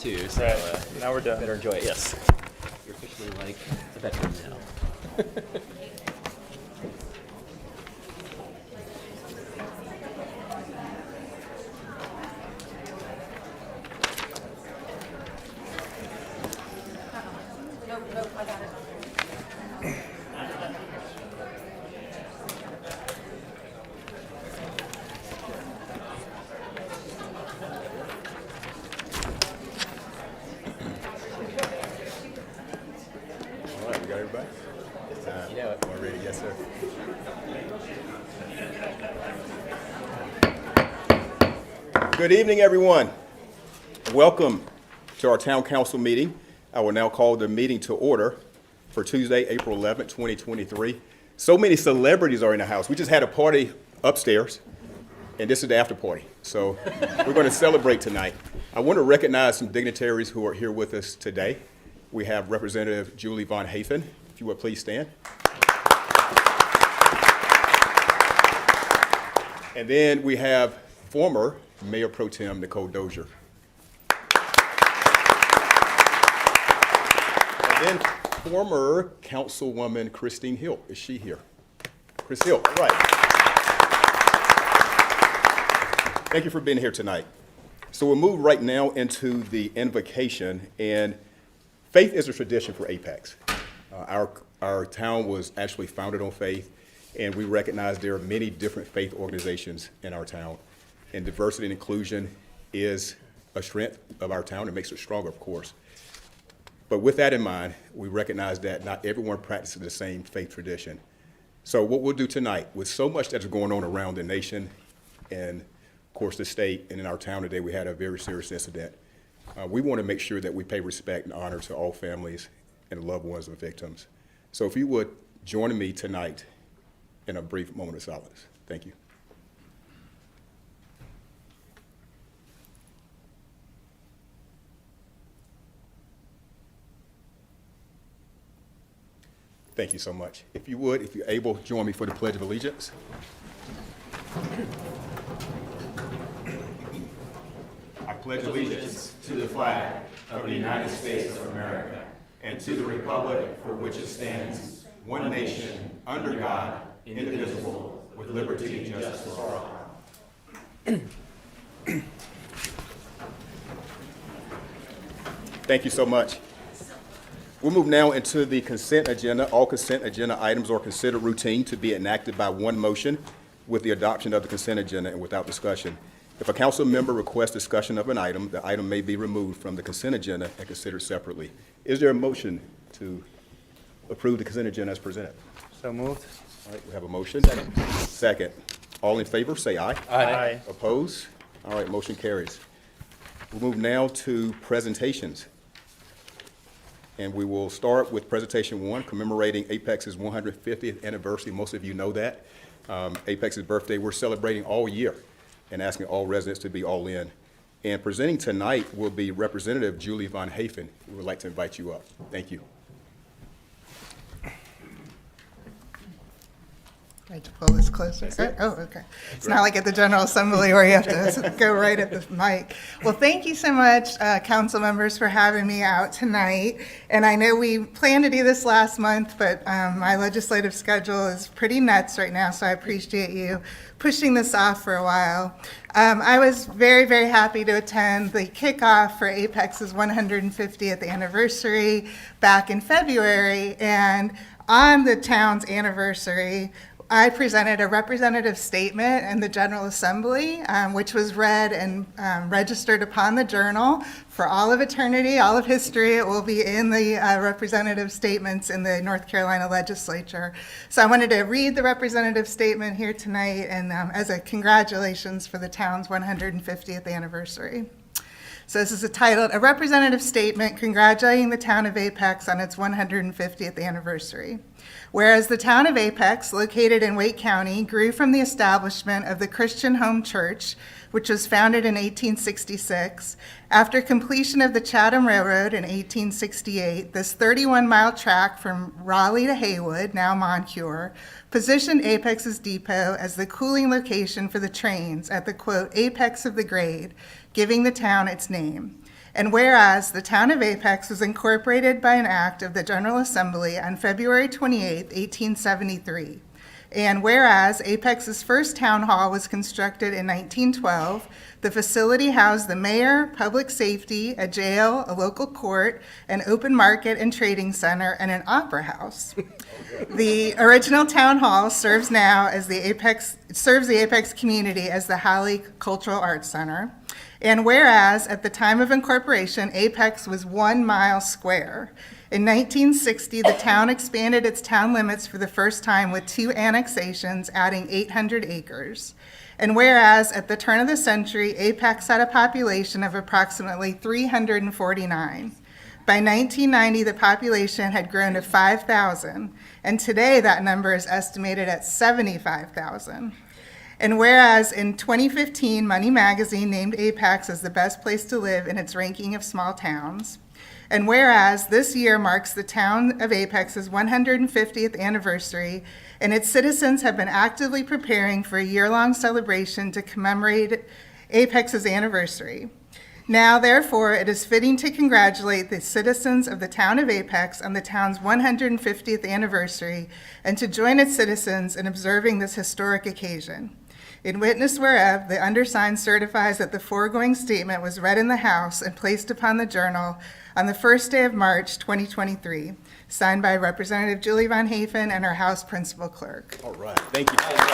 too, so Right. Now we're done. better enjoy it. Yes. You're officially like a veteran now. All right, we got everybody? You know it. All ready? Yes, sir. Good evening, everyone. Welcome to our town council meeting. I will now call the meeting to order for Tuesday, April 11th, 2023. So many celebrities are in the house. We just had a party upstairs, and this is the after party. So we're going to celebrate tonight. I want to recognize some dignitaries who are here with us today. We have Representative Julie Von Hafen. If you would please stand. And then we have former Mayor Pro Tem Nicole Dozier. And then former Councilwoman Christine Hill. Is she here? Chris Hill, all right. Thank you for being here tonight. So we'll move right now into the invocation, and faith is a tradition for Apex. Our town was actually founded on faith, and we recognize there are many different faith organizations in our town. And diversity and inclusion is a strength of our town. It makes it stronger, of course. But with that in mind, we recognize that not everyone practices the same faith tradition. So what we'll do tonight, with so much that's going on around the nation and, of course, the state, and in our town today, we had a very serious incident. We want to make sure that we pay respect and honor to all families and loved ones of victims. So if you would join me tonight in a brief moment of silence. Thank you. Thank you so much. If you would, if you're able, join me for the Pledge of Allegiance. I pledge allegiance to the flag of the United States of America and to the republic for which it stands, one nation, under God, indivisible, with liberty and justice for all. Thank you so much. We'll move now into the consent agenda. All consent agenda items are considered routine to be enacted by one motion with the adoption of the consent agenda and without discussion. If a council member requests discussion of an item, the item may be removed from the consent agenda and considered separately. Is there a motion to approve the consent agenda as presented? So moved. All right, we have a motion. Second. All in favor, say aye. Aye. Opposed? All right, motion carries. We'll move now to presentations. And we will start with presentation one, commemorating Apex's 150th anniversary. Most of you know that. Apex's birthday, we're celebrating all year and asking all residents to be all in. And presenting tonight will be Representative Julie Von Hafen. We would like to invite you up. Thank you. I have to pull this closer. Oh, okay. It's not like at the General Assembly where you have to go right at the mic. Well, thank you so much, council members, for having me out tonight. And I know we planned to do this last month, but my legislative schedule is pretty nuts right now, so I appreciate you pushing this off for a while. I was very, very happy to attend the kickoff for Apex's 150th anniversary back in February. And on the town's anniversary, I presented a representative statement in the General Assembly, which was read and registered upon the Journal for all of eternity, all of history. It will be in the representative statements in the North Carolina legislature. So I wanted to read the representative statement here tonight, and as a congratulations for the town's 150th anniversary. So this is titled, A Representative Statement Congratulating the Town of Apex on its 150th Anniversary. Whereas the town of Apex, located in Wake County, grew from the establishment of the Christian Home Church, which was founded in 1866. After completion of the Chatham Railroad in 1868, this 31-mile track from Raleigh to Haywood, now Moncure, positioned Apex's depot as the cooling location for the trains at the, quote, apex of the grade, giving the town its name. And whereas the town of Apex was incorporated by an act of the General Assembly on February 28, 1873. And whereas Apex's first town hall was constructed in 1912, the facility housed the mayor, public safety, a jail, a local court, an open market and trading center, and an opera house. The original town hall serves the Apex community as the Holly Cultural Arts Center. And whereas at the time of incorporation, Apex was 1 mile square. In 1960, the town expanded its town limits for the first time with 2 annexations, adding 800 acres. And whereas at the turn of the century, Apex had a population of approximately 349. By 1990, the population had grown to 5,000, and today that number is estimated at 75,000. And whereas in 2015, Money Magazine named Apex as the best place to live in its ranking of small towns. And whereas this year marks the town of Apex's 150th anniversary, and its citizens have been actively preparing for a year-long celebration to commemorate Apex's anniversary. Now, therefore, it is fitting to congratulate the citizens of the town of Apex on the town's 150th anniversary and to join its citizens in observing this historic occasion. In witness whereof, the undersigned certifies that the foregoing statement was read in the House and placed upon the Journal on the first day of March 2023, signed by Representative Julie Von Hafen and our House Principal Clerk. All right, thank you so much.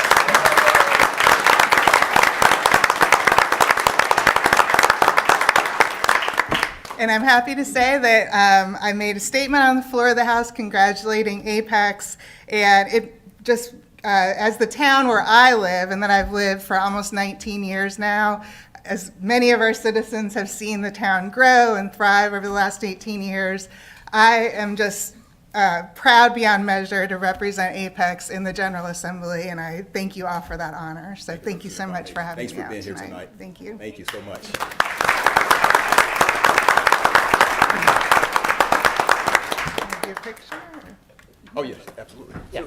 And I'm happy to say that I made a statement on the floor of the House congratulating Apex, and it just, as the town where I live, and that I've lived for almost 19 years now, as many of our citizens have seen the town grow and thrive over the last 18 years, I am just proud beyond measure to represent Apex in the General Assembly, and I thank you all for that honor. So thank you so much for having me out tonight. Thanks for being here tonight. Thank you. Thank you so much. Can I do a picture? Oh, yes, absolutely. Yeah.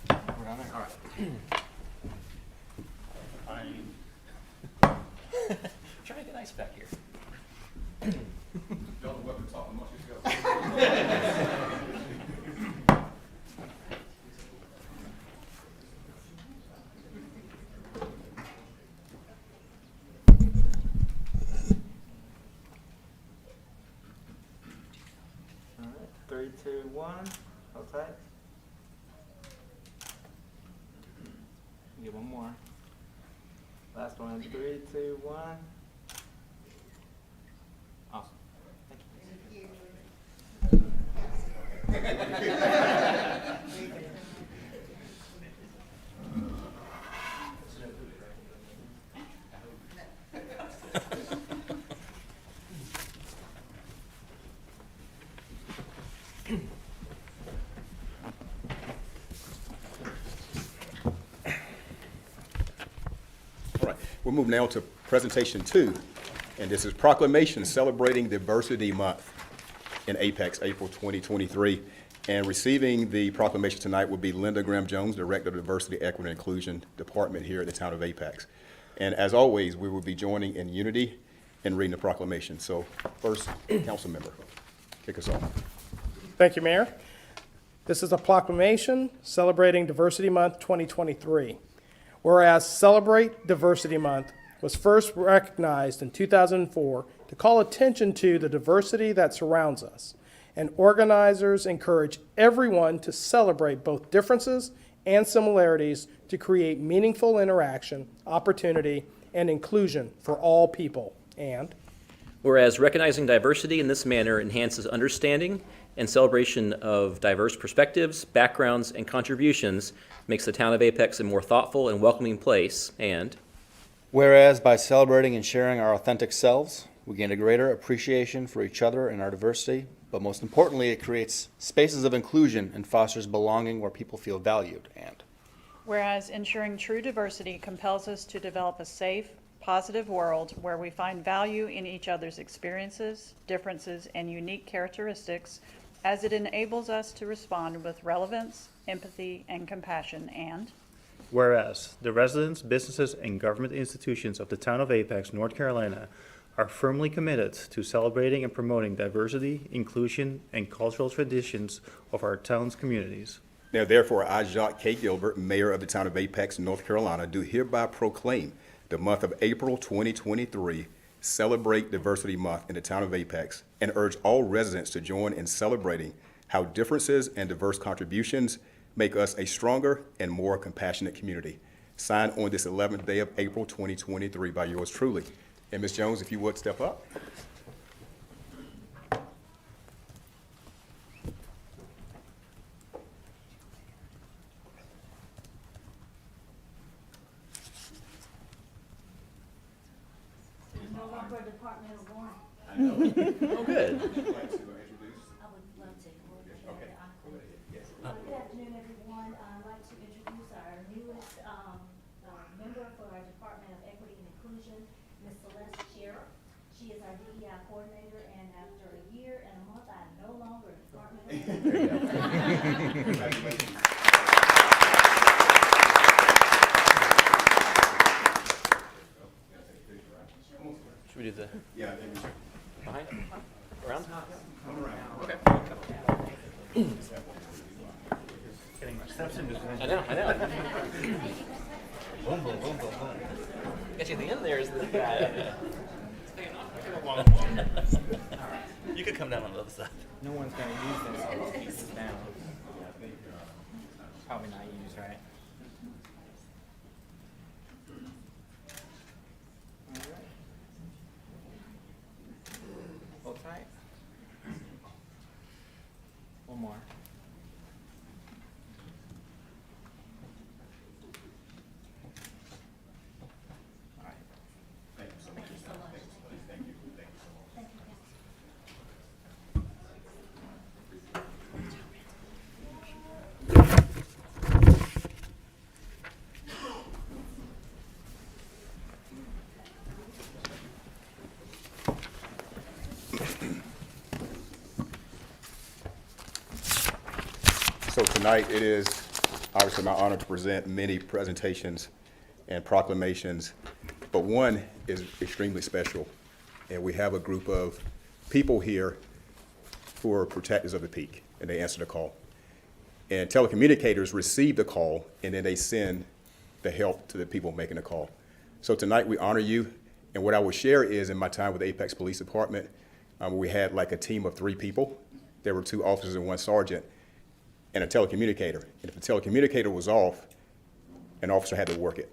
We're down there? All right. Trying to get ice back here. Y'all are welcome to talk amongst yourselves. All right, 3, 2, 1. Hold tight. Get one more. Last one. 3, 2, 1. Awesome. Thank you. All right, we'll move now to presentation 2, and this is proclamation celebrating Diversity Month in Apex, April 2023. And receiving the proclamation tonight will be Linda Graham-Jones, Director of Diversity, Equity, and Inclusion Department here at the town of Apex. And as always, we will be joining in unity and reading the proclamation. So first, council member, kick us off. Thank you, Mayor. This is a proclamation celebrating Diversity Month 2023. Whereas Celebrate Diversity Month was first recognized in 2004 to call attention to the diversity that surrounds us, and organizers encourage everyone to celebrate both differences and similarities to create meaningful interaction, opportunity, and inclusion for all people. And Whereas recognizing diversity in this manner enhances understanding and celebration of diverse perspectives, backgrounds, and contributions makes the town of Apex a more thoughtful and welcoming place. And Whereas by celebrating and sharing our authentic selves, we gain a greater appreciation for each other and our diversity, but most importantly, it creates spaces of inclusion and fosters belonging where people feel valued. And Whereas ensuring true diversity compels us to develop a safe, positive world where we find value in each other's experiences, differences, and unique characteristics, as it enables us to respond with relevance, empathy, and compassion. And Whereas the residents, businesses, and government institutions of the town of Apex, North Carolina are firmly committed to celebrating and promoting diversity, inclusion, and cultural traditions of our town's communities. Now therefore, I, Jacques K. Gilbert, Mayor of the town of Apex, North Carolina, do hereby proclaim the month of April 2023 Celebrate Diversity Month in the town of Apex, and urge all residents to join in celebrating how differences and diverse contributions make us a stronger and more compassionate community. Signed on this 11th day of April 2023 by yours truly. And Ms. Jones, if you would step up. No longer a departmental one. Oh, good. I would love to. Good afternoon, everyone. I'd like to introduce our newest member for our Department of Equity and Inclusion, Ms. Celeste Shearer. She is our DEI coordinator, and after a year and a month, I am no longer a departmental. Should we do the Yeah. behind? Around? I know. Boom, boom, boom, boom, boom. Got you at the end there is the guy. You could come down on the other side. No one's gonna use this. This is down. Probably not used, right? Alright. Hold tight. One more. Alright. Thank you so much. Thank you. So tonight, it is obviously my honor to present many presentations and proclamations, but one is extremely special. And we have a group of people here who are protectors of the peak, and they answer the call. And telecommunicators receive the call, and then they send the help to the people making the call. So tonight, we honor you, and what I will share is in my time with the Apex Police Department, we had like a team of 3 people. There were 2 officers and 1 sergeant, and a telecommunicator. And if the telecommunicator was off, an officer had to work it,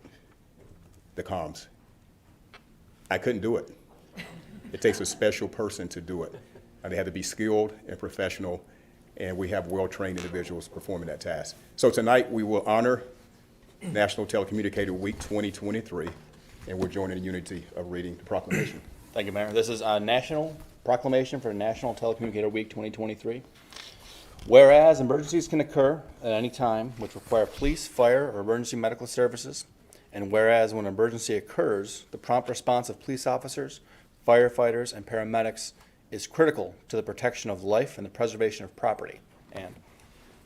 the comms. I couldn't do it. It takes a special person to do it. And they have to be skilled and professional, and we have well-trained individuals performing that task. So tonight, we will honor National Telecommunicator Week 2023, and we're joining in unity of reading the proclamation. Thank you, Mayor. This is a national proclamation for National Telecommunicator Week 2023. Whereas emergencies can occur at any time which require police, fire, or emergency medical services, and whereas when an emergency occurs, the prompt response of police officers, firefighters, and paramedics is critical to the protection of life and the preservation of property. And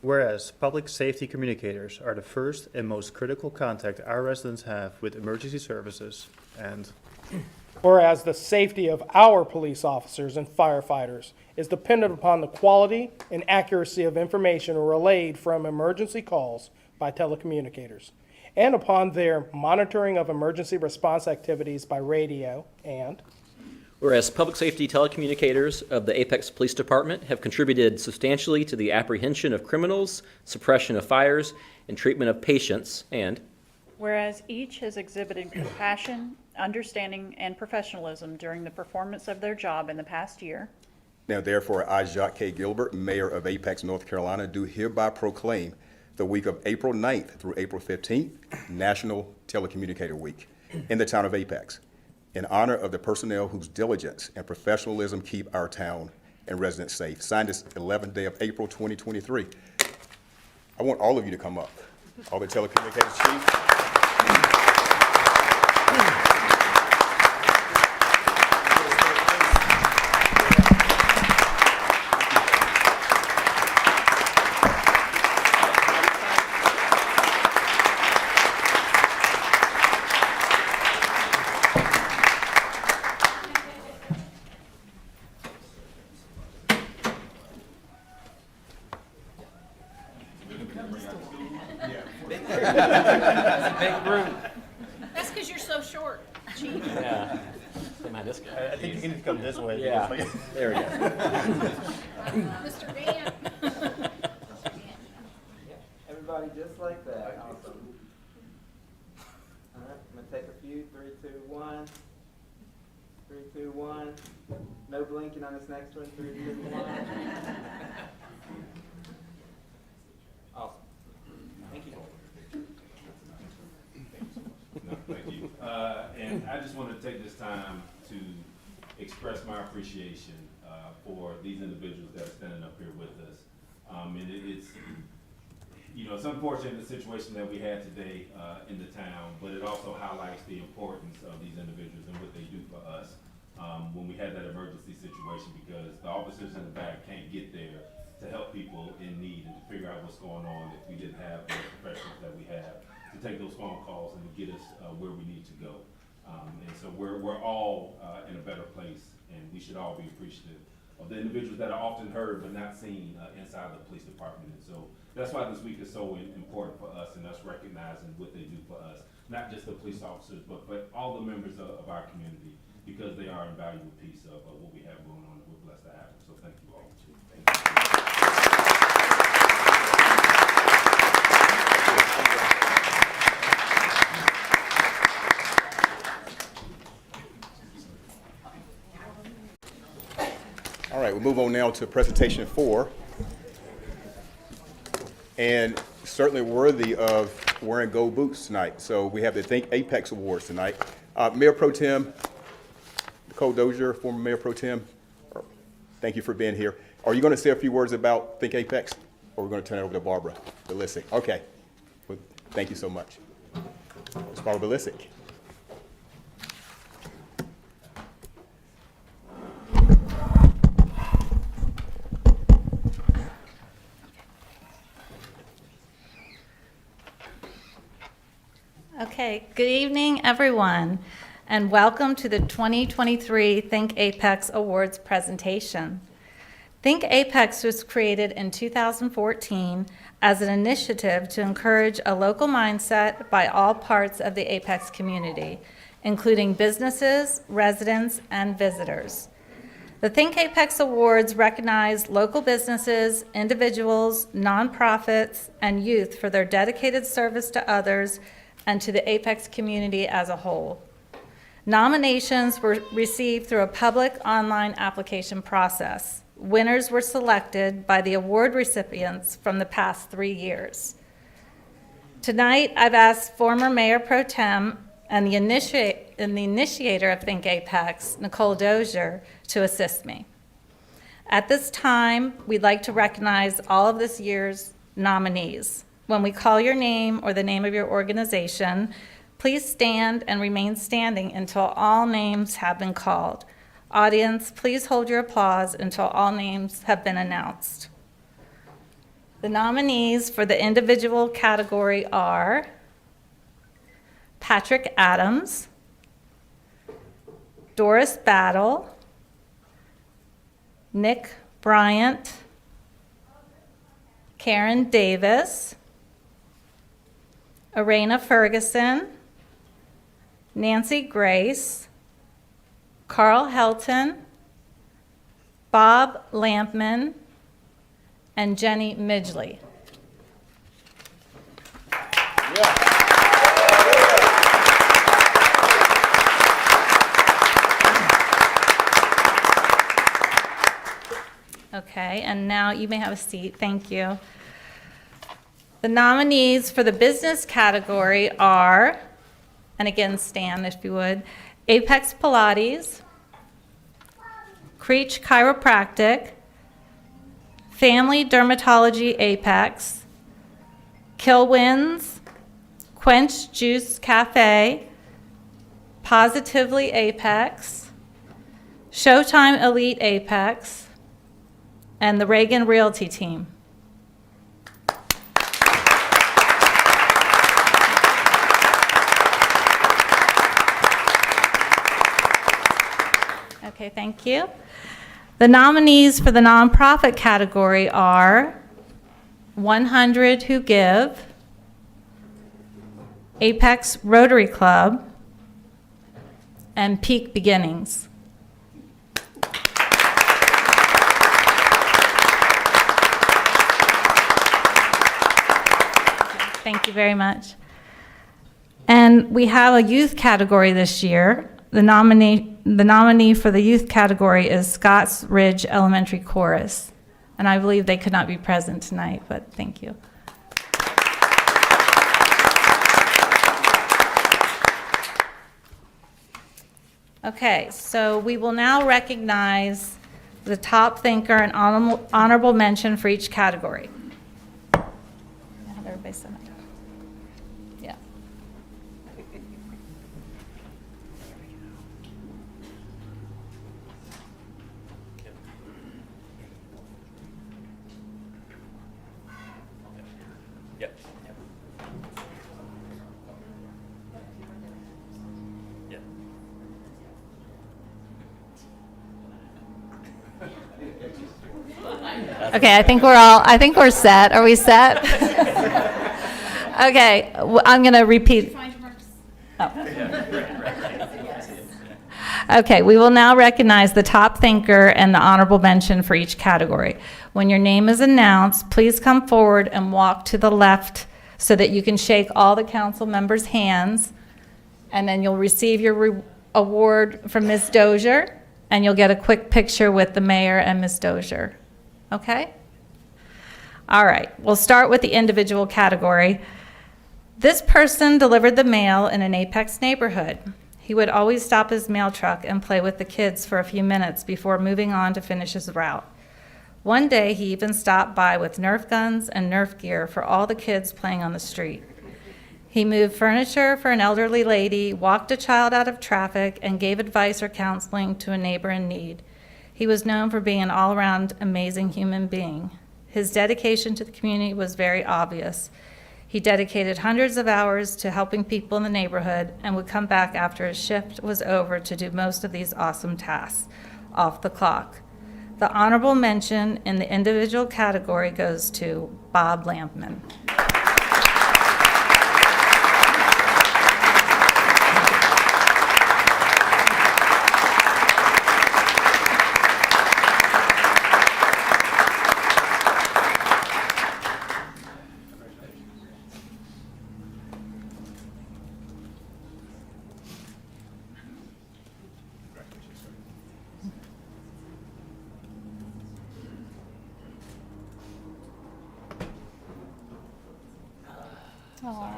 Whereas public safety communicators are the first and most critical contact our residents have with emergency services, and Whereas the safety of our police officers and firefighters is dependent upon the quality and accuracy of information relayed from emergency calls by telecommunicators, and upon their monitoring of emergency response activities by radio, and Whereas public safety telecommunicators of the Apex Police Department have contributed substantially to the apprehension of criminals, suppression of fires, and treatment of patients, and Whereas each has exhibited compassion, understanding, and professionalism during the performance of their job in the past year. Now therefore, I, Jacques K. Gilbert, Mayor of Apex, North Carolina, do hereby proclaim the week of April 9th through April 15th, National Telecommunicator Week in the town of Apex, in honor of the personnel whose diligence and professionalism keep our town and residents safe. Signed this 11th day of April 2023. I want all of you to come up, all the telecommunicators chiefs. Big group. That's because you're so short, Chief. Yeah. Get my disc. I think you need to come this way. Yeah, there we go. Mr. Dan. Everybody just like that. Awesome. All right, I'm gonna take a few. 3, 2, 1. 3, 2, 1. No blinking on this next one. 3, 2, 1. Awesome. Thank you. No, thank you. And I just want to take this time to express my appreciation for these individuals that are standing up here with us. And it's, you know, it's unfortunate the situation that we had today in the town, but it also highlights the importance of these individuals and what they do for us when we had that emergency situation, because the officers in the back can't get there to help people in need and to figure out what's going on if we didn't have the professionals that we have to take those phone calls and to get us where we need to go. And so we're all in a better place, and we should all be appreciative of the individuals that are often heard but not seen inside the police department. And so that's why this week is so important for us, and us recognizing what they do for us, not just the police officers, but all the members of our community, because they are an invaluable piece of what we have going on, and we're blessed to have them. So thank you all. Thank you. All right, we'll move on now to presentation 4. And certainly worthy of wearing gold boots tonight. So we have the Think Apex Awards tonight. Mayor Pro Tem Nicole Dozier, former Mayor Pro Tem, thank you for being here. Are you going to say a few words about Think Apex, or we're going to turn it over to Barbara Bilicic? Okay. Well, thank you so much. Ms. Barbara Bilicic. Okay, good evening, everyone, and welcome to the 2023 Think Apex Awards presentation. Think Apex was created in 2014 as an initiative to encourage a local mindset by all parts of the Apex community, including businesses, residents, and visitors. The Think Apex Awards recognize local businesses, individuals, nonprofits, and youth for their dedicated service to others and to the Apex community as a whole. Nominations were received through a public online application process. Winners were selected by the award recipients from the past 3 years. Tonight, I've asked former Mayor Pro Tem and the initiator of Think Apex, Nicole Dozier, to assist me. At this time, we'd like to recognize all of this year's nominees. When we call your name or the name of your organization, please stand and remain standing until all names have been called. Audience, please hold your applause until all names have been announced. The nominees for the individual category are Patrick Adams, Doris Battle, Nick Bryant, Karen Davis, Arena Ferguson, Nancy Grace, Carl Helton, Bob Lampman, and Jenny Midgley. Okay, and now you may have a seat. Thank you. The nominees for the business category are, and again, stand if you would, Apex Pilates, Creech Chiropractic, Family Dermatology Apex, Kilwins, Quench Juice Cafe, Positively Apex, Showtime Elite Apex, and the Reagan Realty Team. Okay, thank you. The nominees for the nonprofit category are 100 Who Give, Apex Rotary Club, and Peak Beginnings. Thank you very much. And we have a youth category this year. The nominee for the youth category is Scotts Ridge Elementary Chorus. And I believe they could not be present tonight, but thank you. Okay, so we will now recognize the top thinker and honorable mention for each category. Have everybody stand up. Yeah. Yep. Yep. Okay, I think we're set. Are we set? Okay, I'm going to repeat. Okay, we will now recognize the top thinker and the honorable mention for each category. When your name is announced, please come forward and walk to the left so that you can shake all the council members' hands, and then you'll receive your award from Ms. Dozier, and you'll get a quick picture with the mayor and Ms. Dozier. Okay? All right, we'll start with the individual category. This person delivered the mail in an Apex neighborhood. He would always stop his mail truck and play with the kids for a few minutes before moving on to finish his route. One day, he even stopped by with Nerf guns and Nerf gear for all the kids playing on the street. He moved furniture for an elderly lady, walked a child out of traffic, and gave advice or counseling to a neighbor in need. He was known for being an all-around amazing human being. His dedication to the community was very obvious. He dedicated hundreds of hours to helping people in the neighborhood and would come back after his shift was over to do most of these awesome tasks off the clock. The honorable mention in the individual category goes to Bob Lampman. Oh,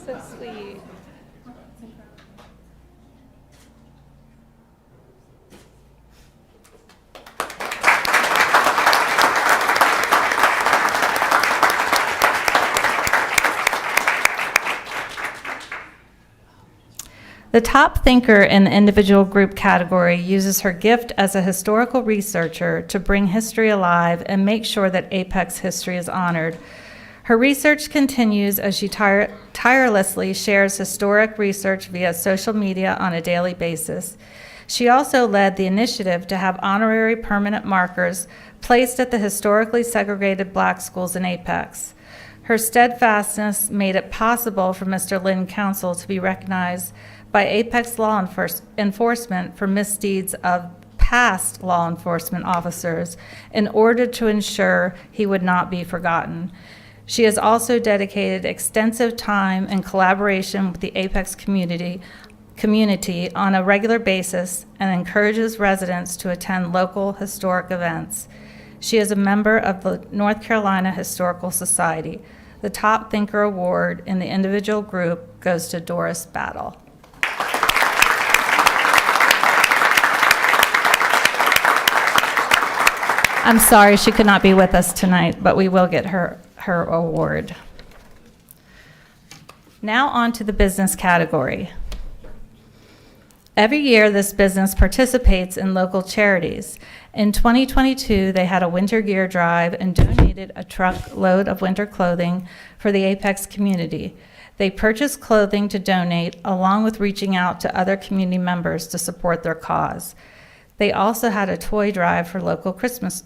so sweet. The top thinker in the individual group category uses her gift as a historical researcher to bring history alive and make sure that Apex history is honored. Her research continues as she tirelessly shares historic research via social media on a daily basis. She also led the initiative to have honorary permanent markers placed at the historically segregated black schools in Apex. Her steadfastness made it possible for Mr. Lynn Council to be recognized by Apex law enforcement for misdeeds of past law enforcement officers in order to ensure he would not be forgotten. She has also dedicated extensive time and collaboration with the Apex community on a regular basis and encourages residents to attend local historic events. She is a member of the North Carolina Historical Society. The Top Thinker Award in the individual group goes to Doris Battle. I'm sorry she could not be with us tonight, but we will get her award. Now on to the business category. Every year, this business participates in local charities. In 2022, they had a winter gear drive and donated a truckload of winter clothing for the Apex community. They purchased clothing to donate, along with reaching out to other community members to support their cause. They also had a toy drive for a local Christmas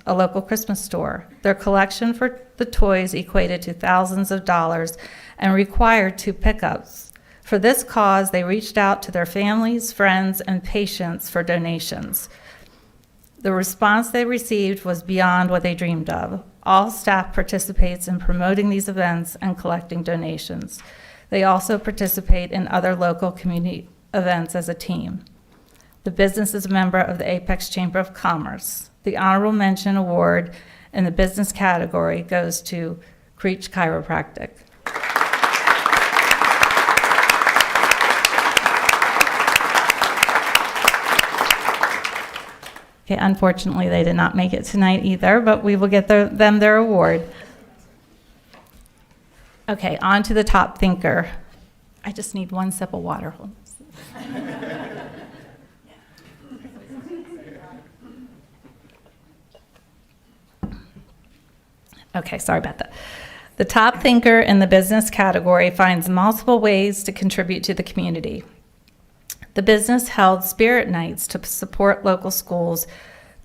store. Their collection for the toys equated to thousands of dollars and required 2 pickups. For this cause, they reached out to their families, friends, and patients for donations. The response they received was beyond what they dreamed of. All staff participates in promoting these events and collecting donations. They also participate in other local community events as a team. The business is a member of the Apex Chamber of Commerce. The honorable mention award in the business category goes to Creech Chiropractic. Okay, unfortunately, they did not make it tonight either, but we will get them their award. Okay, on to the top thinker. I just need one sip of water. Hold on. Okay, sorry about that. The top thinker in the business category finds multiple ways to contribute to the community. The business held spirit nights to support local schools,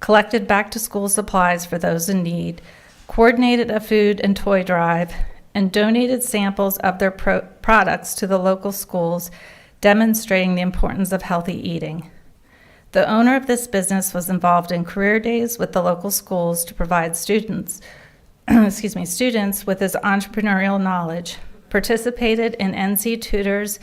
collected back-to-school supplies for those in need, coordinated a food and toy drive, and donated samples of their products to the local schools, demonstrating the importance of healthy eating. The owner of this business was involved in career days with the local schools to provide students with his entrepreneurial knowledge, participated in NC Tutors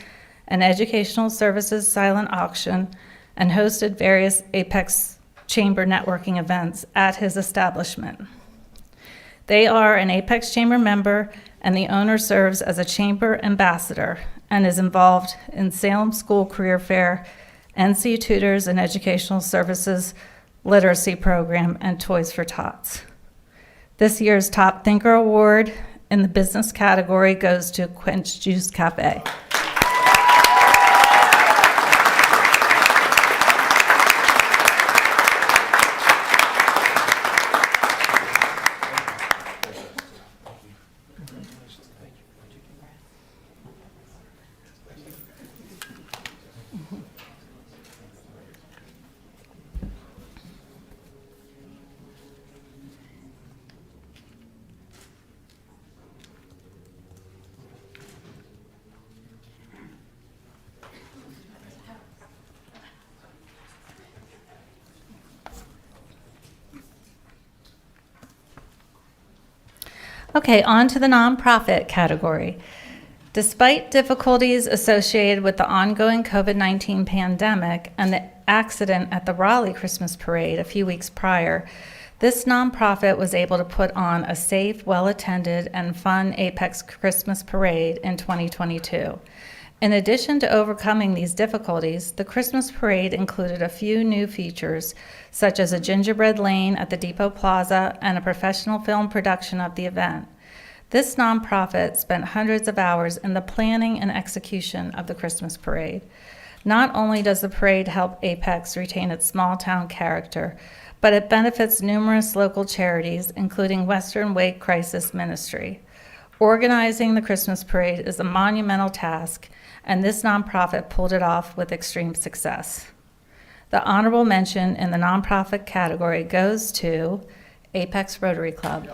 and Educational Services silent auction, and hosted various Apex Chamber networking events at his establishment. They are an Apex Chamber member, and the owner serves as a Chamber ambassador and is involved in Salem School Career Fair, NC Tutors and Educational Services Literacy Program, and Toys for Tots. This year's Top Thinker Award in the business category goes to Quench Juice Cafe. Okay, on to the nonprofit category. Despite difficulties associated with the ongoing COVID-19 pandemic and the accident at the Raleigh Christmas Parade a few weeks prior, this nonprofit was able to put on a safe, well-attended, and fun Apex Christmas Parade in 2022. In addition to overcoming these difficulties, the Christmas Parade included a few new features, such as a gingerbread lane at the Depot Plaza and a professional film production of the event. This nonprofit spent hundreds of hours in the planning and execution of the Christmas Parade. Not only does the parade help Apex retain its small-town character, but it benefits numerous local charities, including Western Wake Crisis Ministry. Organizing the Christmas Parade is a monumental task, and this nonprofit pulled it off with extreme success. The honorable mention in the nonprofit category goes to Apex Rotary Club.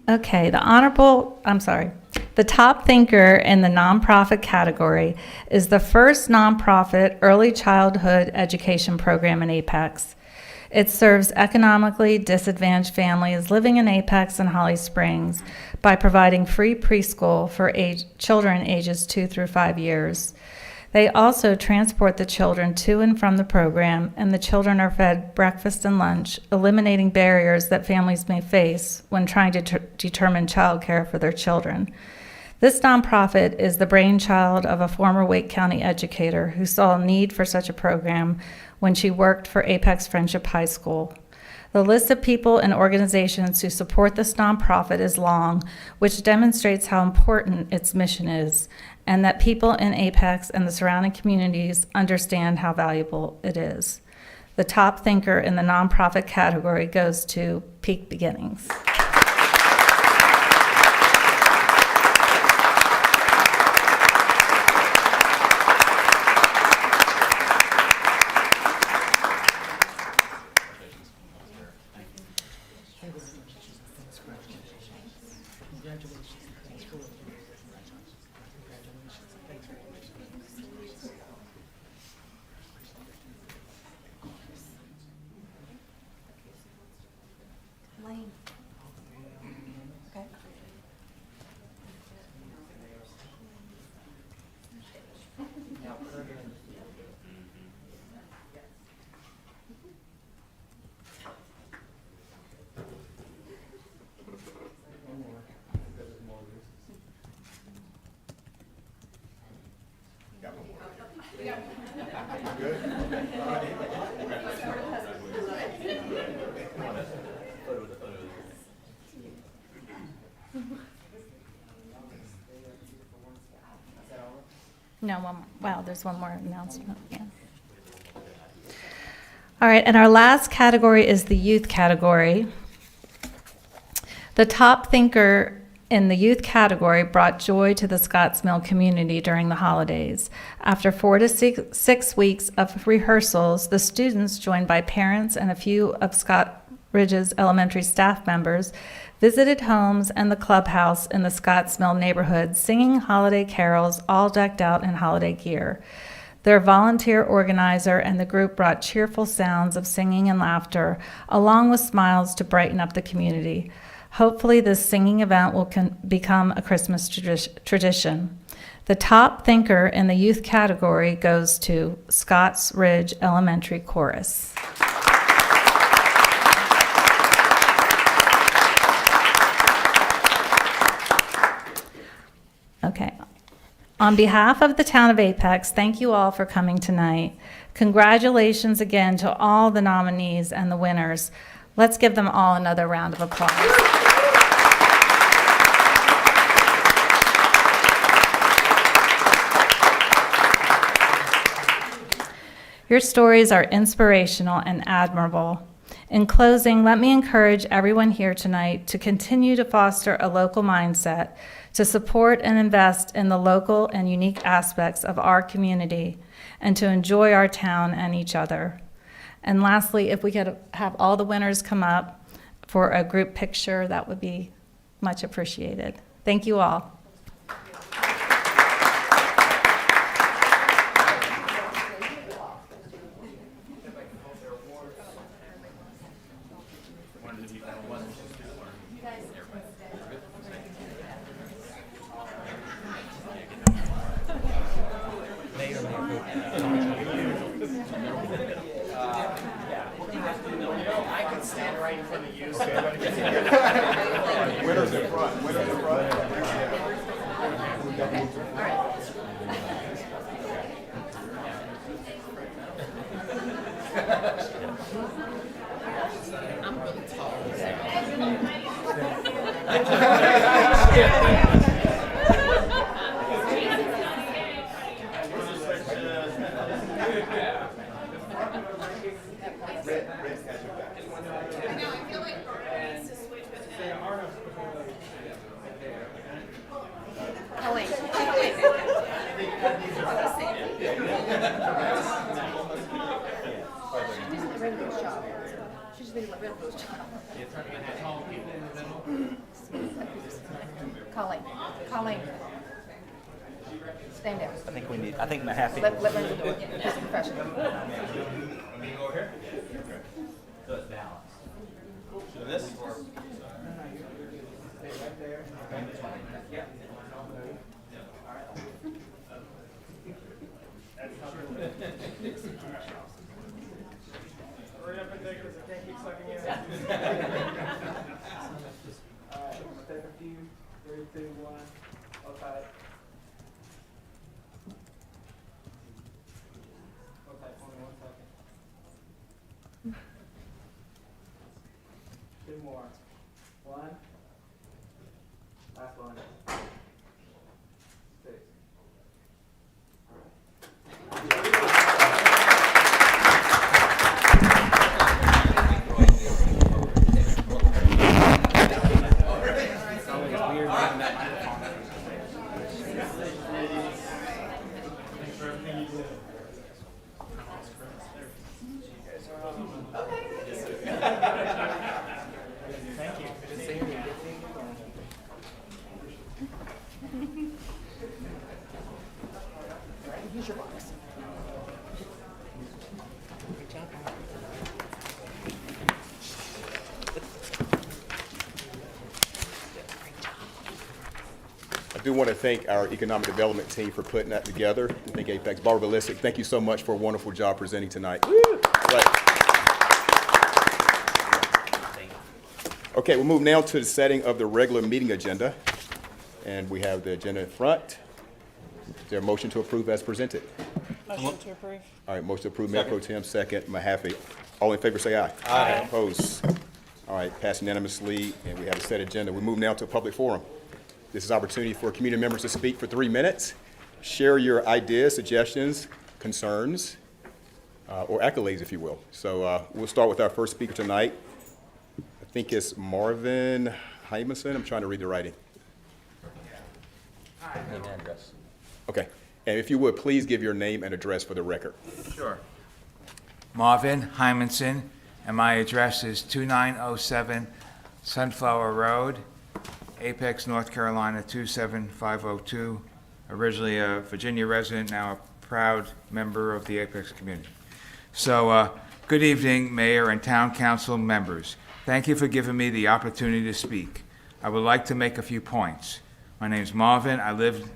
Okay, the top thinker in the nonprofit category is the first nonprofit early childhood education program in Apex. It serves economically disadvantaged families living in Apex and Holly Springs by providing free preschool for children ages 2 through 5 years. They also transport the children to and from the program, and the children are fed breakfast and lunch, eliminating barriers that families may face when trying to determine childcare for their children. This nonprofit is the brainchild of a former Wake County educator who saw a need for such a program when she worked for Apex Friendship High School. The list of people and organizations who support this nonprofit is long, which demonstrates how important its mission is, and that people in Apex and the surrounding communities understand how valuable it is. The top thinker in the nonprofit category goes to Peak Beginnings. No, one more. Wow, there's one more announcement. Yeah. All right, and our last category is the youth category. The top thinker in the youth category brought joy to the Scotts Mill community during the holidays. After 4 to 6 weeks of rehearsals, the students, joined by parents and a few of Scott Ridge's elementary staff members, visited homes and the clubhouse in the Scotts Mill neighborhood, singing holiday carols, all decked out in holiday gear. Their volunteer organizer and the group brought cheerful sounds of singing and laughter, along with smiles to brighten up the community. Hopefully, this singing event will become a Christmas tradition. The top thinker in the youth category goes to Scotts Ridge Elementary Chorus. Okay. On behalf of the town of Apex, thank you all for coming tonight. Congratulations again to all the nominees and the winners. Let's give them all another round of applause. Your stories are inspirational and admirable. In closing, let me encourage everyone here tonight to continue to foster a local mindset, to support and invest in the local and unique aspects of our community, and to enjoy our town and each other. And lastly, if we could have all the winners come up for a group picture, that would be much appreciated. Thank you all. Winners in front, winners in front. Colleen, stand there. I think Mahaffey. Let Linda do it. Just a professional. So it's balanced. So this? Stay right there. Yeah. All right. Hurry up and take it, 'cause I can't keep sucking in. All right, we'll take a few. 3, 2, 1. Okay. Okay, hold on 1 second. 2 more. 1. Last one. 6. I do want to thank our economic development team for putting that together. I think Apex, Barbara Ballistic, thank you so much for a wonderful job presenting tonight. Right. Okay, we'll move now to the setting of the regular meeting agenda. And we have the agenda in front. Is there a motion to approve as presented? Motion to approve. All right, motion to approve, Mayor Pro Tem, second, Mahaffey. All in favor, say aye. Aye. Opposed? All right, passed unanimously, and we have a set agenda. We move now to a public forum. This is opportunity for community members to speak for 3 minutes, share your ideas, suggestions, concerns, or accolades, if you will. So we'll start with our first speaker tonight. I think it's Marvin Hymanson. I'm trying to read the writing. Name and address. Okay, and if you would, please give your name and address for the record. Sure. Marvin Hymanson, and my address is 2907 Sunflower Road, Apex, North Carolina 27502. Originally a Virginia resident, now a proud member of the Apex community. So, good evening, Mayor and Town Council members. Thank you for giving me the opportunity to speak. I would like to make a few points. My name's Marvin. I live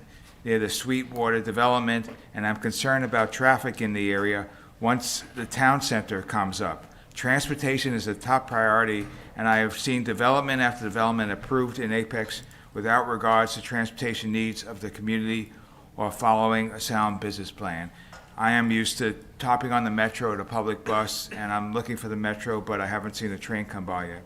near the Sweetwater development, and I'm concerned about traffic in the area once the town center comes up. Transportation is a top priority, and I have seen development after development approved in Apex without regards to transportation needs of the community or following a sound business plan. I am used to topping on the metro or the public bus, and I'm looking for the metro, but I haven't seen the train come by yet.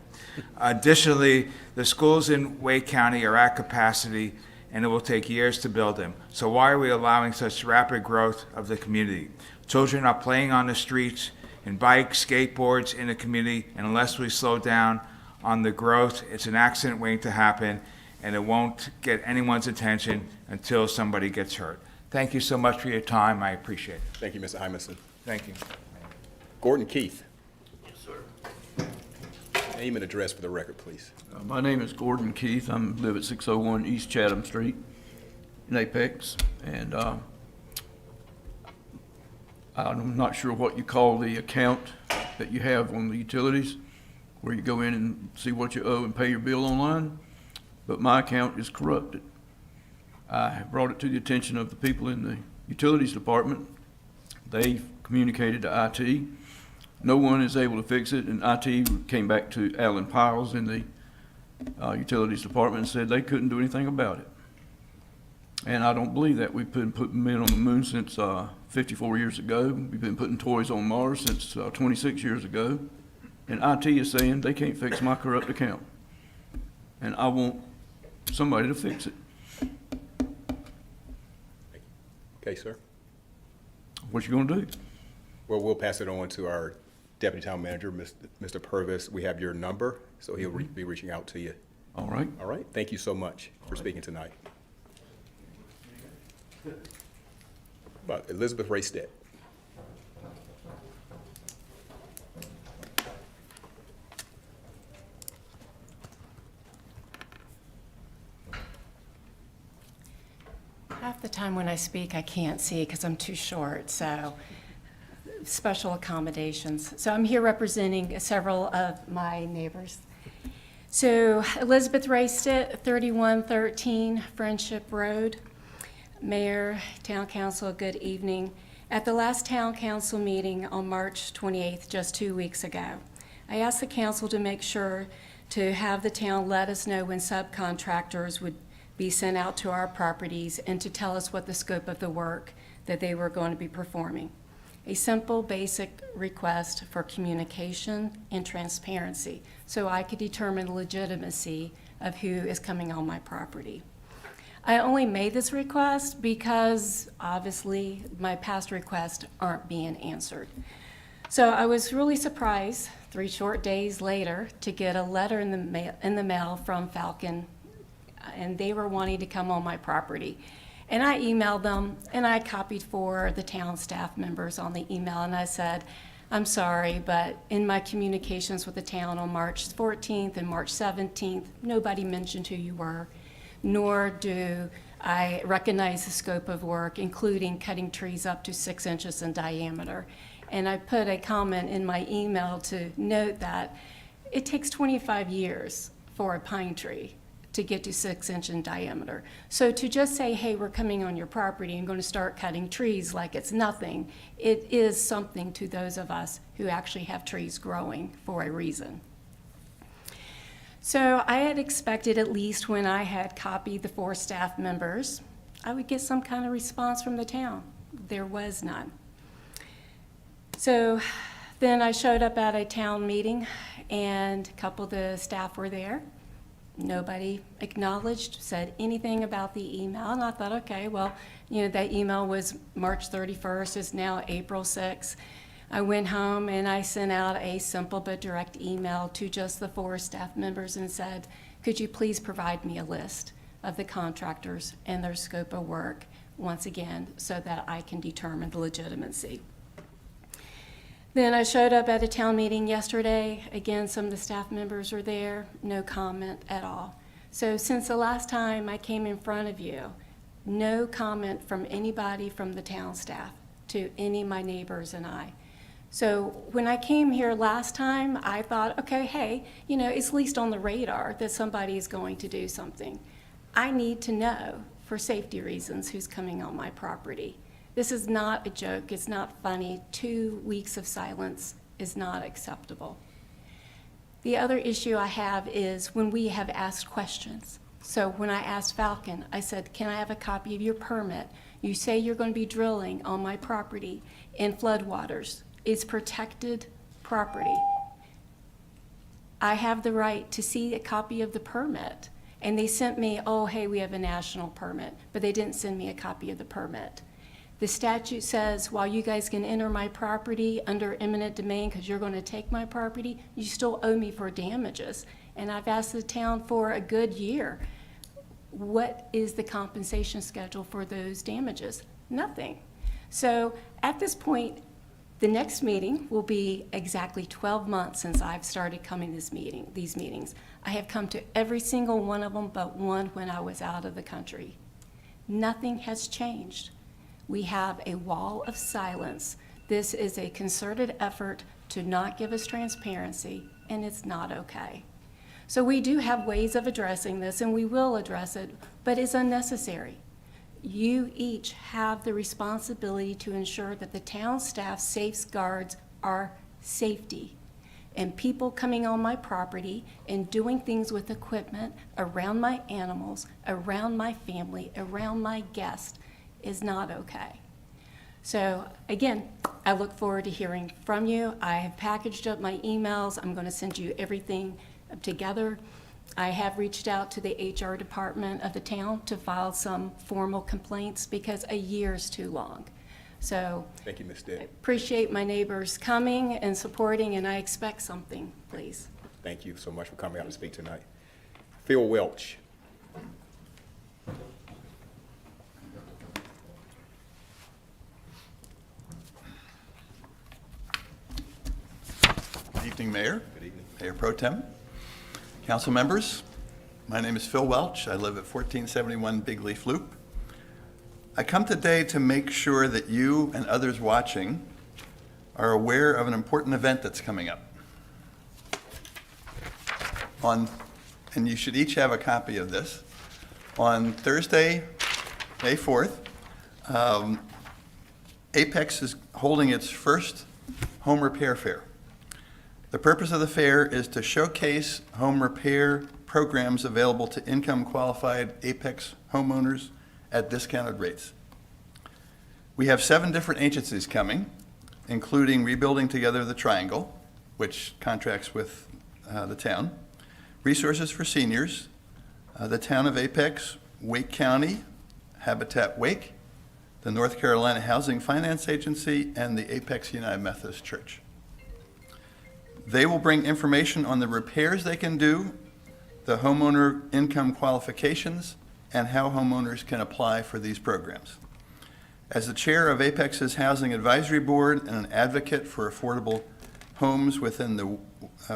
Additionally, the schools in Wake County are at capacity, and it will take years to build them. So why are we allowing such rapid growth of the community? Children are playing on the streets, in bikes, skateboards in the community, and unless we slow down on the growth, it's an accident waiting to happen, and it won't get anyone's attention until somebody gets hurt. Thank you so much for your time. I appreciate it. Thank you, Mr. Hymanson. Thank you. Gordon Keith. Yes, sir. Name and address for the record, please. My name is Gordon Keith. I live at 601 East Chatham Street in Apex, and I'm not sure what you call the account that you have on the utilities, where you go in and see what you owe and pay your bill online, but my account is corrupted. I have brought it to the attention of the people in the utilities department. They communicated to IT. No one is able to fix it, and IT came back to Alan Piles in the utilities department and said they couldn't do anything about it. And I don't believe that. We've been putting men on the moon since 54 years ago. We've been putting toys on Mars since 26 years ago. And IT is saying they can't fix my corrupt account. And I want somebody to fix it. Okay, sir. What you gonna do? Well, we'll pass it on to our Deputy Town Manager, Mr. Purvis. We have your number, so he'll be reaching out to you. All right. All right. Thank you so much for speaking tonight. But Elizabeth Raystead. Half the time when I speak, I can't see because I'm too short, so special accommodations. So I'm here representing several of my neighbors. So Elizabeth Raystitt, 3113 Friendship Road. Mayor, Town Council, good evening. At the last Town Council meeting on March 28th, just 2 weeks ago, I asked the council to make sure to have the town let us know when subcontractors would be sent out to our properties and to tell us what the scope of the work that they were going to be performing. A simple, basic request for communication and transparency so I could determine the legitimacy of who is coming on my property. I only made this request because obviously my past requests aren't being answered. So I was really surprised 3 short days later to get a letter in the mail from Falcon, and they were wanting to come on my property. And I emailed them, and I copied 4 of the town staff members on the email, and I said, I'm sorry, but in my communications with the town on March 14th and March 17th, nobody mentioned who you were, nor do I recognize the scope of work, including cutting trees up to 6 inches in diameter. And I put a comment in my email to note that it takes 25 years for a pine tree to get to 6 inch in diameter. So to just say, hey, we're coming on your property and going to start cutting trees like it's nothing, it is something to those of us who actually have trees growing for a reason. So I had expected, at least when I had copied the 4 staff members, I would get some kind of response from the town. There was none. So then I showed up at a town meeting, and a couple of the staff were there. Nobody acknowledged, said anything about the email, and I thought, okay, well, you know, that email was March 31st, it's now April 6th. I went home and I sent out a simple but direct email to just the 4 staff members and said, could you please provide me a list of the contractors and their scope of work once again so that I can determine the legitimacy. Then I showed up at a town meeting yesterday. Again, some of the staff members were there, no comment at all. So since the last time I came in front of you, no comment from anybody from the town staff to any of my neighbors and I. So when I came here last time, I thought, okay, hey, you know, it's at least on the radar that somebody is going to do something. I need to know, for safety reasons, who's coming on my property. This is not a joke, it's not funny. 2 weeks of silence is not acceptable. The other issue I have is when we have asked questions. So when I asked Falcon, I said, can I have a copy of your permit? You say you're going to be drilling on my property in floodwaters. It's protected property. I have the right to see a copy of the permit. And they sent me, oh, hey, we have a national permit, but they didn't send me a copy of the permit. The statute says, while you guys can enter my property under eminent domain because you're going to take my property, you still owe me for damages. And I've asked the town for a good year. What is the compensation schedule for those damages? Nothing. So at this point, the next meeting will be exactly 12 months since I've started coming to these meetings. I have come to every single one of them but one when I was out of the country. Nothing has changed. We have a wall of silence. This is a concerted effort to not give us transparency, and it's not okay. So we do have ways of addressing this, and we will address it, but it's unnecessary. You each have the responsibility to ensure that the town staff safeguards our safety. And people coming on my property and doing things with equipment around my animals, around my family, around my guests is not okay. So again, I look forward to hearing from you. I have packaged up my emails. I'm going to send you everything together. I have reached out to the HR department of the town to file some formal complaints because a year is too long. So Thank you, Ms. Stitt. appreciate my neighbors coming and supporting, and I expect something, please. Thank you so much for coming out to speak tonight. Phil Welch. Good evening, Mayor. Good evening. Mayor Pro Tem, council members. My name is Phil Welch. I live at 1471 Big Leaf Loop. I come today to make sure that you and others watching are aware of an important event that's coming up. And you should each have a copy of this. On Thursday, May 4th, Apex is holding its first home repair fair. The purpose of the fair is to showcase home repair programs available to income-qualified Apex homeowners at discounted rates. We have 7 different agencies coming, including Rebuilding Together the Triangle, which contracts with the town, Resources for Seniors, the Town of Apex, Wake County, Habitat Wake, the North Carolina Housing Finance Agency, and the Apex United Methodist Church. They will bring information on the repairs they can do, the homeowner income qualifications, and how homeowners can apply for these programs. As the chair of Apex's Housing Advisory Board and an advocate for affordable homes within the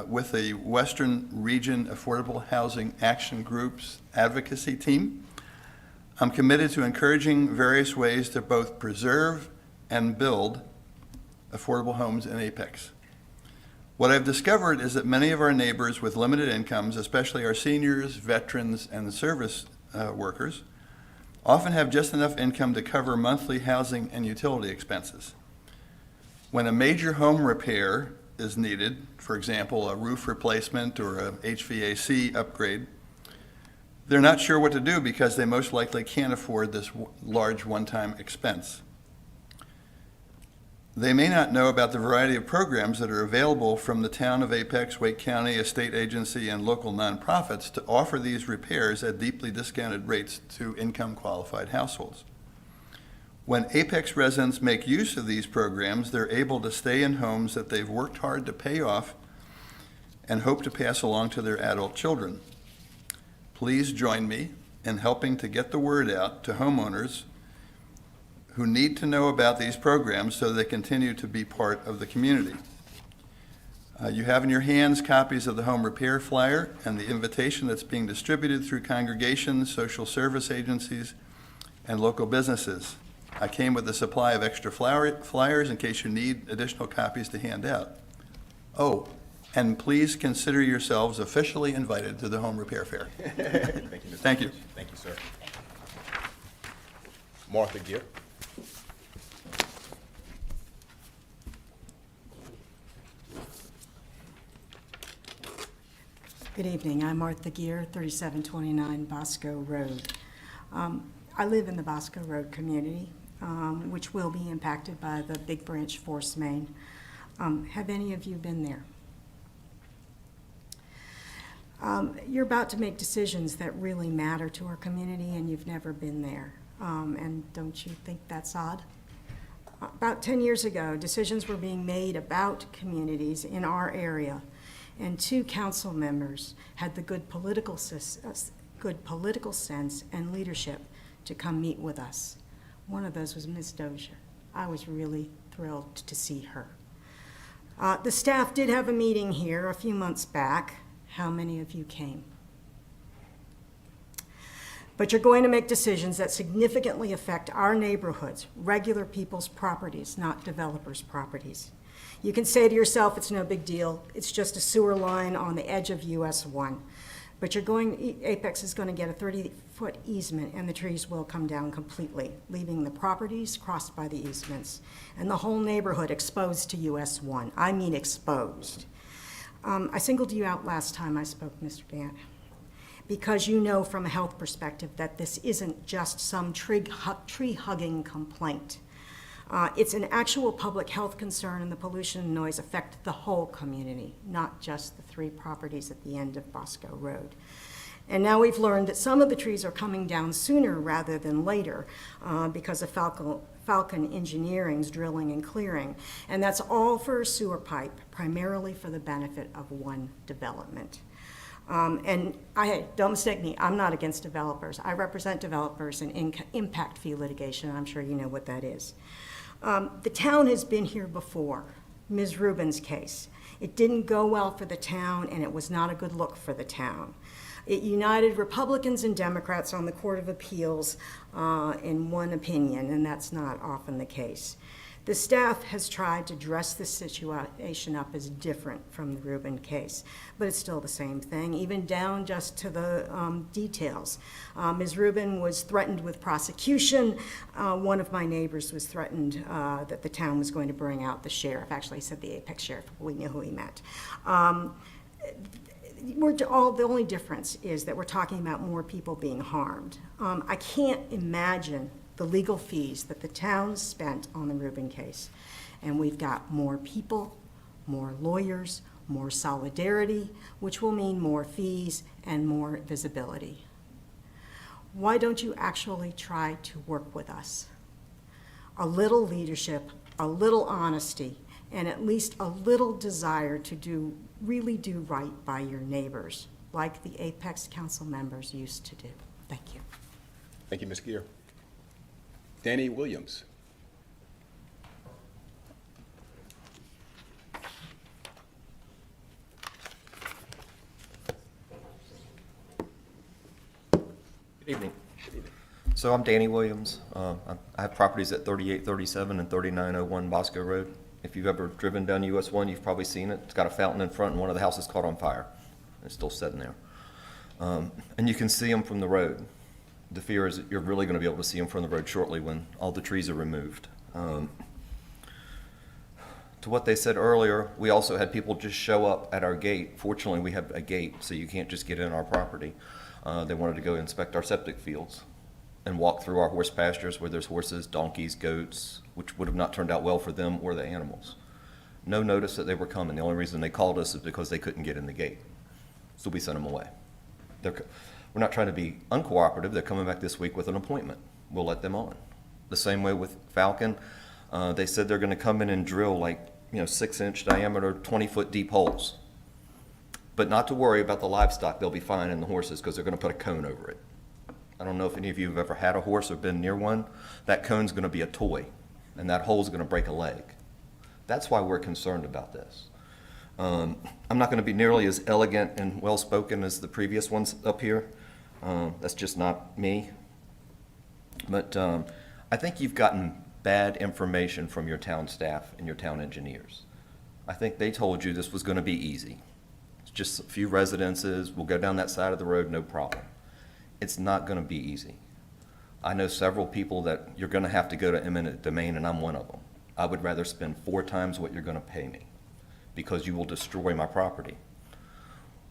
with the Western Region Affordable Housing Action Group's advocacy team, I'm committed to encouraging various ways to both preserve and build affordable homes in Apex. What I've discovered is that many of our neighbors with limited incomes, especially our seniors, veterans, and the service workers, often have just enough income to cover monthly housing and utility expenses. When a major home repair is needed, for example, a roof replacement or a HVAC upgrade, they're not sure what to do because they most likely can't afford this large one-time expense. They may not know about the variety of programs that are available from the Town of Apex, Wake County, a state agency, and local nonprofits to offer these repairs at deeply discounted rates to income-qualified households. When Apex residents make use of these programs, they're able to stay in homes that they've worked hard to pay off and hope to pass along to their adult children. Please join me in helping to get the word out to homeowners who need to know about these programs so they continue to be part of the community. You have in your hands copies of the home repair flyer and the invitation that's being distributed through congregations, social service agencies, and local businesses. I came with a supply of extra flyers in case you need additional copies to hand out. Oh, and please consider yourselves officially invited to the home repair fair. Thank you, Mr. Thank you. Thank you, sir. Martha Gill. Good evening. I'm Martha Gear, 3729 Bosco Road. I live in the Bosco Road community, which will be impacted by the Big Branch force main. Have any of you been there? You're about to make decisions that really matter to our community, and you've never been there. And don't you think that's odd? About 10 years ago, decisions were being made about communities in our area, and 2 council members had the good political sense and leadership to come meet with us. One of those was Ms. Dozier. I was really thrilled to see her. The staff did have a meeting here a few months back. How many of you came? But you're going to make decisions that significantly affect our neighborhoods, regular people's properties, not developers' properties. You can say to yourself, it's no big deal. It's just a sewer line on the edge of US 1. But Apex is going to get a 30-foot easement, and the trees will come down completely, leaving the properties crossed by the easements and the whole neighborhood exposed to US 1. I mean exposed. I singled you out last time I spoke, Mr. Bant, because you know from a health perspective that this isn't just some tree-hugging complaint. It's an actual public health concern, and the pollution and noise affect the whole community, not just the 3 properties at the end of Bosco Road. And now we've learned that some of the trees are coming down sooner rather than later because of Falcon Engineering's drilling and clearing. And that's all for a sewer pipe, primarily for the benefit of one development. And don't mistake me, I'm not against developers. I represent developers in impact fee litigation, and I'm sure you know what that is. The town has been here before, Ms. Rubin's case. It didn't go well for the town, and it was not a good look for the town. It united Republicans and Democrats on the Court of Appeals in one opinion, and that's not often the case. The staff has tried to dress this situation up as different from the Rubin case, but it's still the same thing, even down just to the details. Ms. Rubin was threatened with prosecution. One of my neighbors was threatened that the town was going to bring out the sheriff. Actually, he said the Apex sheriff. We knew who he meant. The only difference is that we're talking about more people being harmed. I can't imagine the legal fees that the town spent on the Rubin case. And we've got more people, more lawyers, more solidarity, which will mean more fees and more visibility. Why don't you actually try to work with us? A little leadership, a little honesty, and at least a little desire to really do right by your neighbors, like the Apex Council members used to do. Thank you. Thank you, Ms. Gear. Danny Williams. Good evening. So I'm Danny Williams. I have properties at 3837 and 3901 Bosco Road. If you've ever driven down US 1, you've probably seen it. It's got a fountain in front and one of the houses caught on fire. It's still sitting there. And you can see them from the road. The fear is that you're really going to be able to see them from the road shortly when all the trees are removed. To what they said earlier, we also had people just show up at our gate. Fortunately, we have a gate, so you can't just get in our property. They wanted to go inspect our septic fields and walk through our horse pastures where there's horses, donkeys, goats, which would have not turned out well for them or the animals. No notice that they were coming. The only reason they called us is because they couldn't get in the gate. So we sent them away. We're not trying to be uncooperative. They're coming back this week with an appointment. We'll let them on. The same way with Falcon. They said they're going to come in and drill 6-inch diameter, 20-foot deep holes. But not to worry about the livestock. They'll be fine, and the horses, because they're going to put a cone over it. I don't know if any of you have ever had a horse or been near one. That cone's going to be a toy, and that hole's going to break a leg. That's why we're concerned about this. I'm not going to be nearly as elegant and well-spoken as the previous ones up here. That's just not me. But I think you've gotten bad information from your town staff and your town engineers. I think they told you this was going to be easy. It's just a few residences. We'll go down that side of the road, no problem. It's not going to be easy. I know several people that you're going to have to go to eminent domain, and I'm one of them. I would rather spend 4 times what you're going to pay me because you will destroy my property.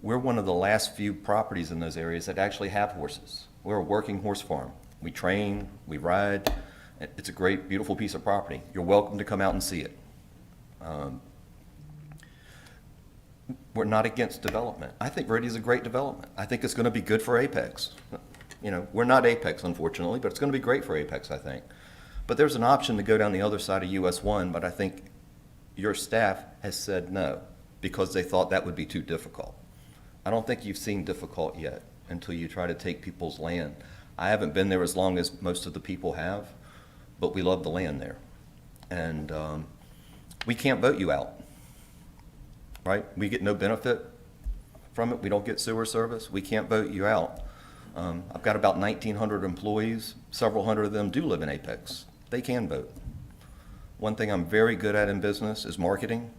We're one of the last few properties in those areas that actually have horses. We're a working horse farm. We train, we ride. It's a great, beautiful piece of property. You're welcome to come out and see it. We're not against development. I think Verde is a great development. I think it's going to be good for Apex. We're not Apex, unfortunately, but it's going to be great for Apex, I think. But there's an option to go down the other side of US 1, but I think your staff has said no because they thought that would be too difficult. I don't think you've seen difficult yet until you try to take people's land. I haven't been there as long as most of the people have, but we love the land there. And we can't vote you out, right? We get no benefit from it. We don't get sewer service. We can't vote you out. I've got about 1,900 employees. Several hundred of them do live in Apex. They can vote. One thing I'm very good at in business is marketing.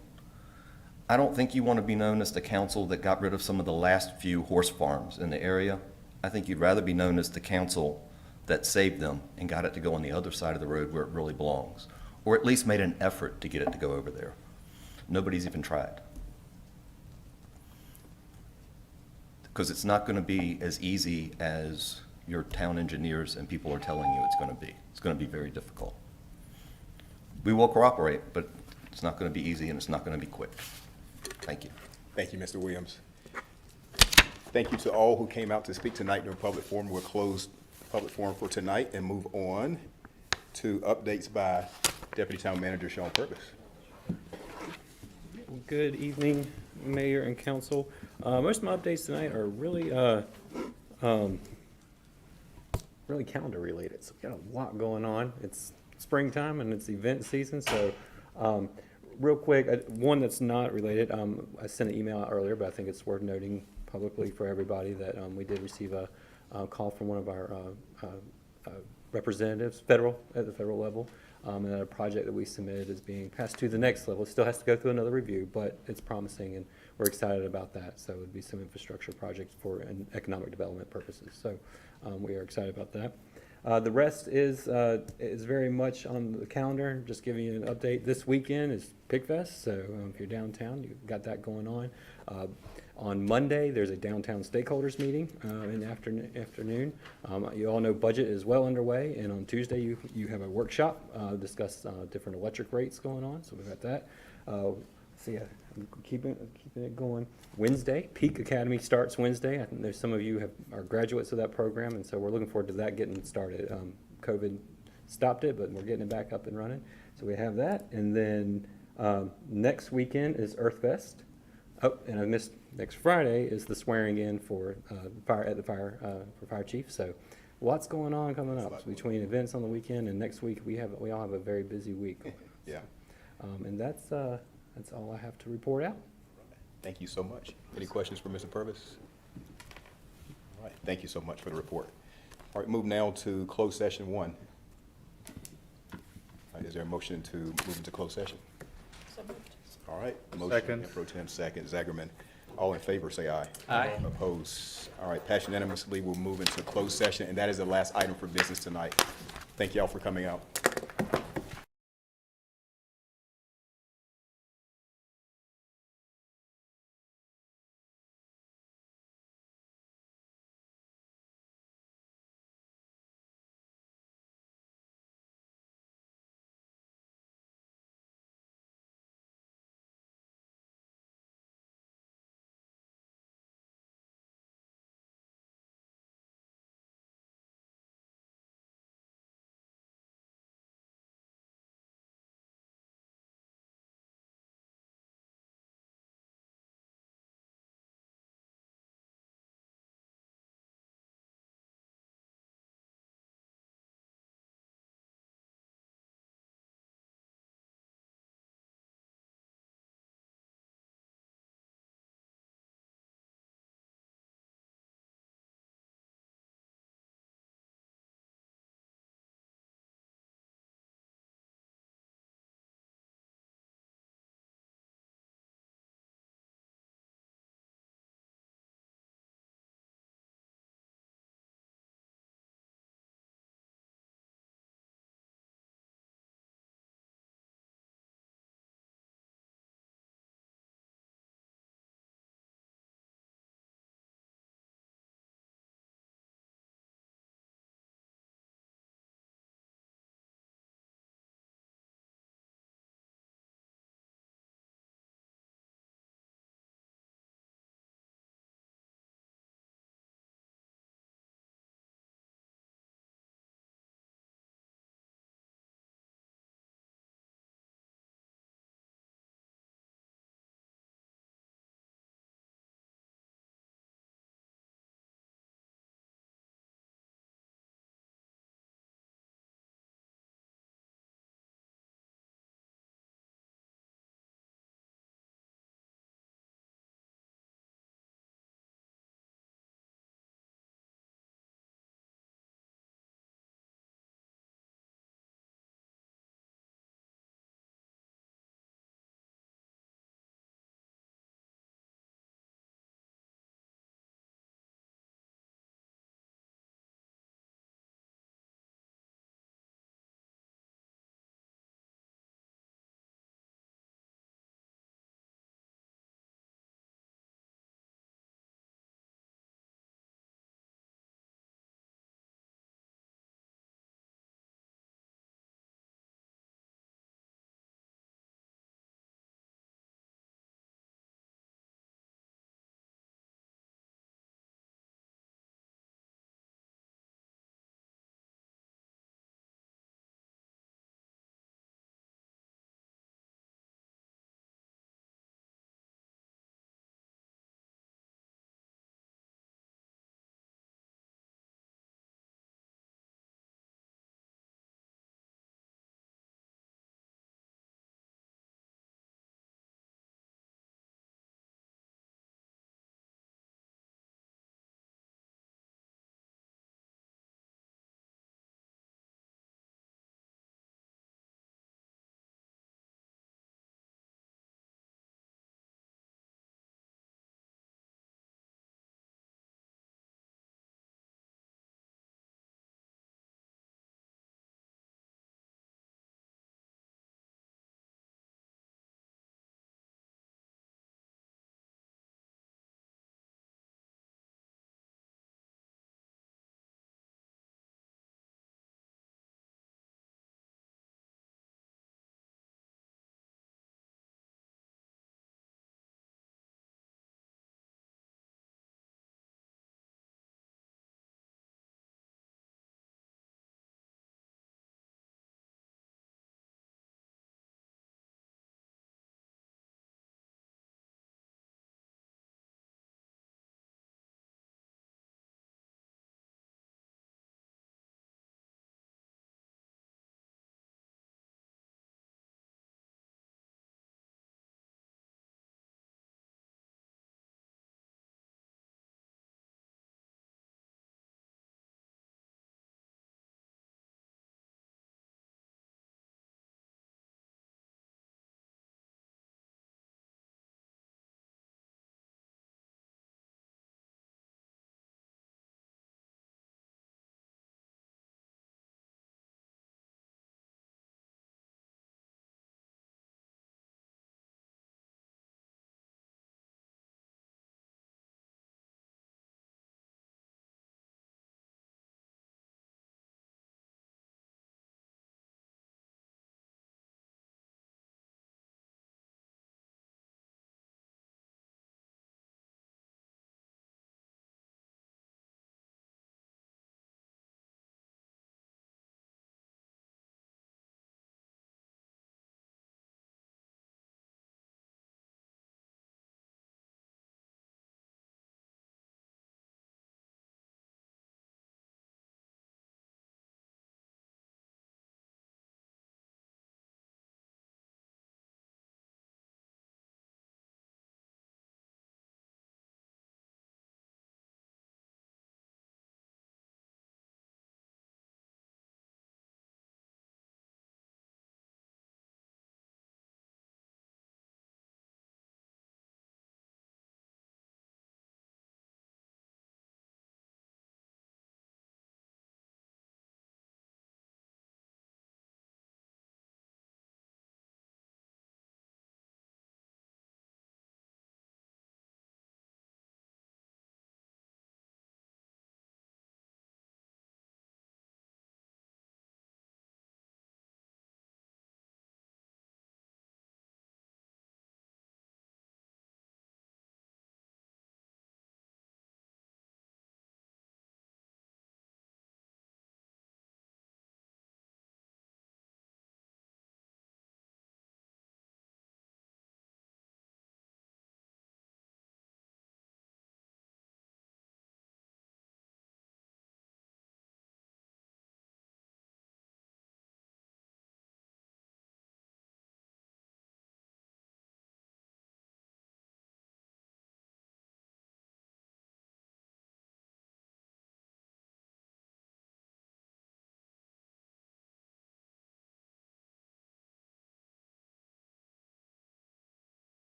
I don't think you want to be known as the council that got rid of some of the last few horse farms in the area. I think you'd rather be known as the council that saved them and got it to go on the other side of the road where it really belongs, or at least made an effort to get it to go over there. Nobody's even tried. Because it's not going to be as easy as your town engineers and people are telling you it's going to be. It's going to be very difficult. We will cooperate, but it's not going to be easy and it's not going to be quick. Thank you. Thank you, Mr. Williams. Thank you to all who came out to speak tonight during public forum. We'll close the public forum for tonight and move on to updates by Deputy Town Manager Sean Purvis. Good evening, Mayor and Council. Most of my updates tonight are really calendar related. So we've got a lot going on. It's springtime and it's event season. So real quick, one that's not related. I sent an email out earlier, but I think it's worth noting publicly for everybody that we did receive a call from one of our representatives, at the federal level, and that a project that we submitted is being passed to the next level. It still has to go through another review, but it's promising, and we're excited about that. So it would be some infrastructure projects for economic development purposes. So we are excited about that. The rest is very much on the calendar. Just giving you an update. This weekend is PigFest, so if you're downtown, you've got that going on. On Monday, there's a downtown stakeholders meeting in the afternoon. You all know budget is well underway, and on Tuesday, you have a workshop, discuss different electric rates going on, so we've got that. So yeah, I'm keeping it going. Wednesday, Peak Academy starts Wednesday. I think there's some of you are graduates of that program, and so we're looking forward to that getting started. COVID stopped it, but we're getting it back up and running. So we have that, and then next weekend is Earth Fest. Oh, and I missed, next Friday is the swearing in for fire chief. So lots going on coming up between events on the weekend and next week. We all have a very busy week. Yeah. And that's all I have to report out. Thank you so much. Any questions for Mr. Purvis? All right, thank you so much for the report. All right, move now to closed session 1. All right, is there a motion to move into closed session? All right. Motion, Second. Mayor Pro Tem, second. Zagerman. All in favor, say aye. Aye. Opposed? All right, passed unanimously. We'll move into closed session, and that is the last item for business tonight. Thank you all for coming out.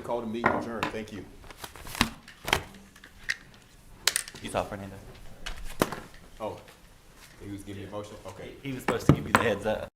call the meeting adjourned. Thank you. You saw Fernando. Oh, he was giving you a motion? Okay. He was supposed to give you the heads up.